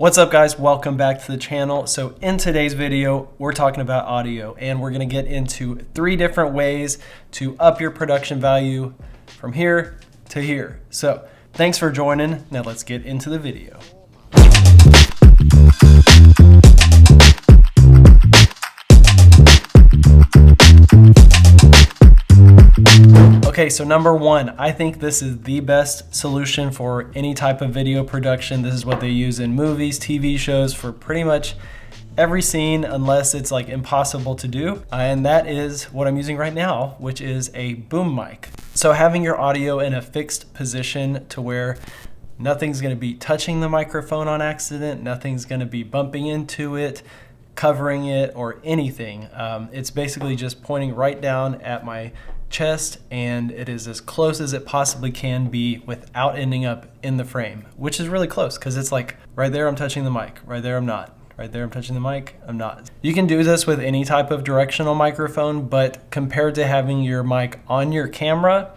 What's up guys, welcome back to the channel. So in today's video, we're talking about audio and we're gonna get into 3 different ways to up your production value from here to here. So thanks for joining. Now let's get into the video. Okay, so number 1, I think this is the best solution for any type of video production. This is what they use in movies, TV shows, for pretty much every scene, unless it's like impossible to do. And that is what I'm using right now, which is a boom mic. So having your audio in a fixed position to where nothing's gonna be touching the microphone on accident, nothing's gonna be bumping into it, covering it, or anything. It's basically just pointing right down at my chest, and it is as close as it possibly can be without ending up in the frame, which is really close because it's like right there I'm touching the mic, right there I'm not, right there I'm touching the mic, I'm not. You can do this with any type of directional microphone, but compared to having your mic on your camera,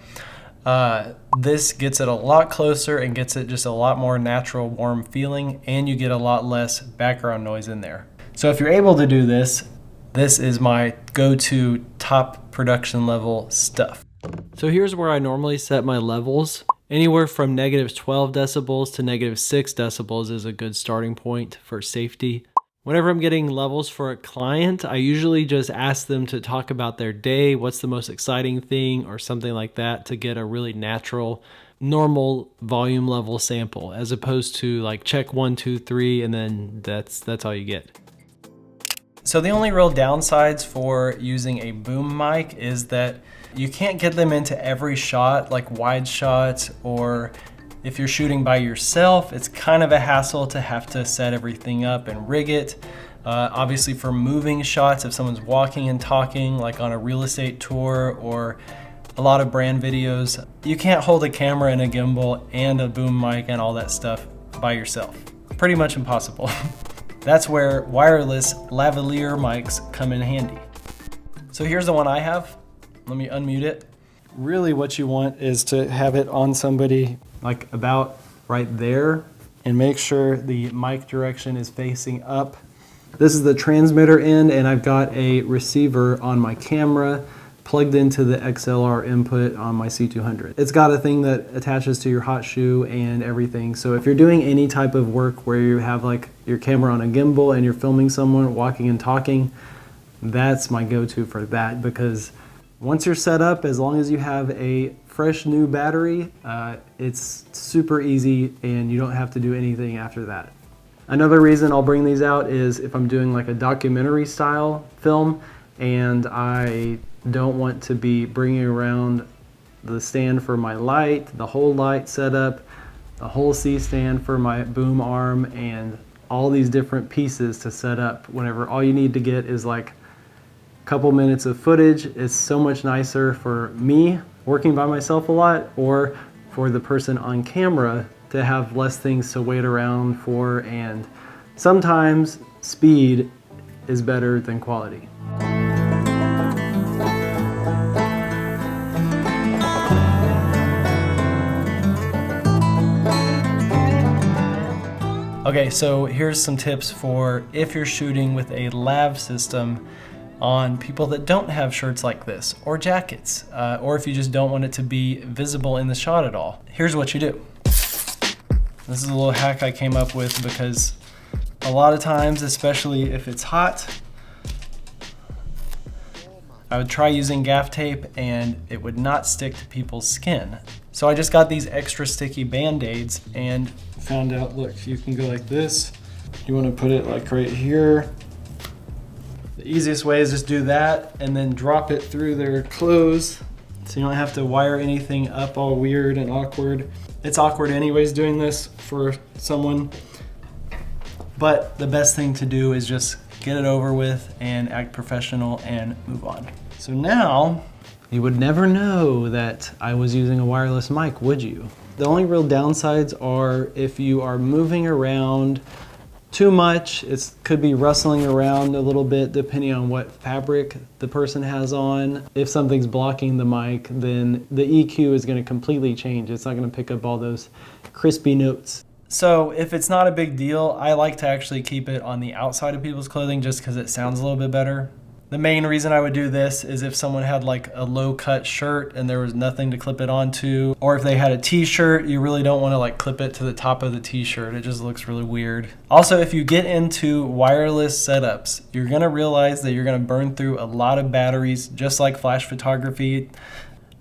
this gets it a lot closer and gets it just a lot more natural, warm feeling, and you get a lot less background noise in there. So if you're able to do this, this is my go-to top production level stuff. So here's where I normally set my levels. Anywhere from -12 decibels to -6 decibels is a good starting point for safety. Whenever I'm getting levels for a client, I usually just ask them to talk about their day, what's the most exciting thing, or something like that, to get a really natural, normal volume level sample, as opposed to like check 1, 2, 3, and then that's all you get. So the only real downsides for using a boom mic is that you can't get them into every shot, like wide shots, or if you're shooting by yourself, it's kind of a hassle to have to set everything up and rig it. Obviously for moving shots, if someone's walking and talking, like on a real estate tour or a lot of brand videos, you can't hold a camera and a gimbal and a boom mic and all that stuff by yourself. Pretty much impossible. That's where wireless lavalier mics come in handy. So here's the one I have. Let me unmute it. Really what you want is to have it on somebody like about right there and make sure the mic direction is facing up. This is the transmitter end, and I've got a receiver on my camera plugged into the XLR input on my C200. It's got a thing that attaches to your hot shoe and everything. So if you're doing any type of work where you have like your camera on a gimbal and you're filming someone walking and talking, that's my go-to for that, because once you're set up, as long as you have a fresh new battery, it's super easy and you don't have to do anything after that. Another reason I'll bring these out is if I'm doing like a documentary style film and I don't want to be bringing around the stand for my light, the whole light setup, the whole C-stand for my boom arm, and all these different pieces to set up whenever all you need to get is like a couple minutes of footage. It's so much nicer for me working by myself a lot, or for the person on camera to have less things to wait around for, and sometimes speed is better than quality. Okay, so here's some tips for if you're shooting with a lav system on people that don't have shirts like this, or jackets, or if you just don't want it to be visible in the shot at all. Here's what you do. This is a little hack I came up with because a lot of times, especially if it's hot, I would try using gaff tape and it would not stick to people's skin. So I just got these extra sticky Band-Aids and found out, look, you can go like this. You want to put it like right here. The easiest way is just do that and then drop it through their clothes so you don't have to wire anything up all weird and awkward. It's awkward anyways doing this for someone, but the best thing to do is just get it over with and act professional and move on. So now, you would never know that I was using a wireless mic, would you? The only real downsides are if you are moving around too much, it could be rustling around a little bit depending on what fabric the person has on. If something's blocking the mic, then the EQ is going to completely change. It's not going to pick up all those crispy notes. So if it's not a big deal, I like to actually keep it on the outside of people's clothing just because it sounds a little bit better. The main reason I would do this is if someone had like a low cut shirt and there was nothing to clip it onto, or if they had a t-shirt, you really don't want to like clip it to the top of the t-shirt. It just looks really weird. Also, if you get into wireless setups, you're going to realize that you're going to burn through a lot of batteries, just like flash photography.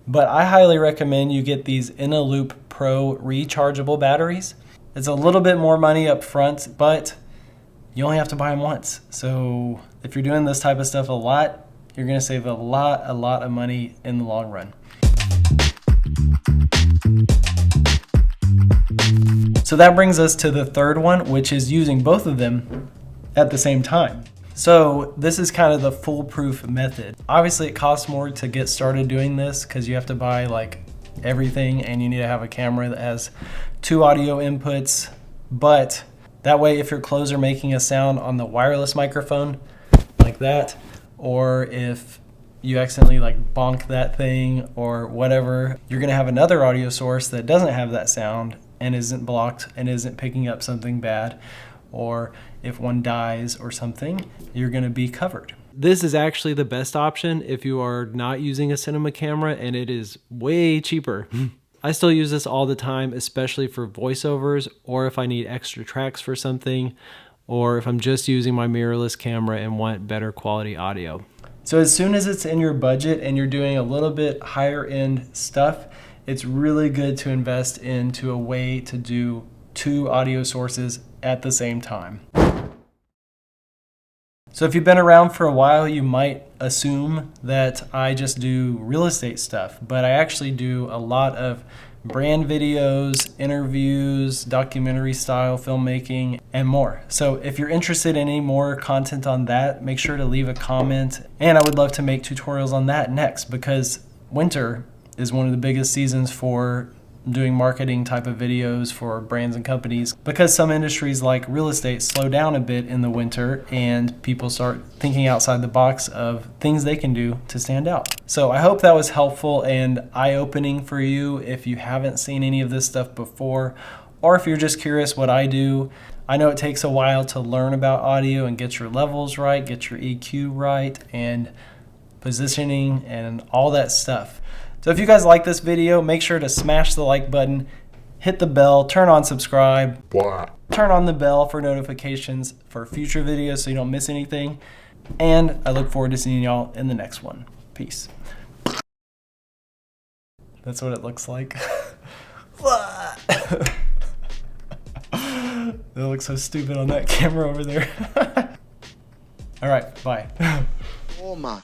But I highly recommend you get these InnoLoop Pro rechargeable batteries. It's a little bit more money up front, but you only have to buy them once. So if you're doing this type of stuff a lot, you're gonna save a lot of money in the long run. So that brings us to the third one, which is using both of them at the same time. So this is kind of the foolproof method. Obviously it costs more to get started doing this because you have to buy like everything and you need to have a camera that has 2 audio inputs, but that way if your clothes are making a sound on the wireless microphone like that, or if you accidentally like bonk that thing or whatever, you're gonna have another audio source that doesn't have that sound and isn't blocked and isn't picking up something bad, or if one dies or something, you're gonna be covered. This is actually the best option if you are not using a cinema camera, and it is way cheaper. I still use this all the time, especially for voiceovers, or if I need extra tracks for something, or if I'm just using my mirrorless camera and want better quality audio. So as soon as it's in your budget and you're doing a little bit higher end stuff, it's really good to invest into a way to do 2 audio sources at the same time. So if you've been around for a while, you might assume that I just do real estate stuff, but I actually do a lot of brand videos, interviews, documentary style filmmaking, and more. So if you're interested in any more content on that, make sure to leave a comment. And I would love to make tutorials on that next, because winter is one of the biggest seasons for doing marketing type of videos for brands and companies, because some industries like real estate slow down a bit in the winter and people start thinking outside the box of things they can do to stand out. So I hope that was helpful and eye-opening for you if you haven't seen any of this stuff before, or if you're just curious what I do. I know it takes a while to learn about audio and get your levels right, get your EQ right, and positioning and all that stuff. So if you guys like this video, make sure to smash the like button, hit the bell, turn on subscribe, turn on the bell for notifications for future videos so you don't miss anything. And I look forward to seeing y'all in the next one. Peace. That's what it looks like. It looks so stupid on that camera over there. All right, bye. Oh my.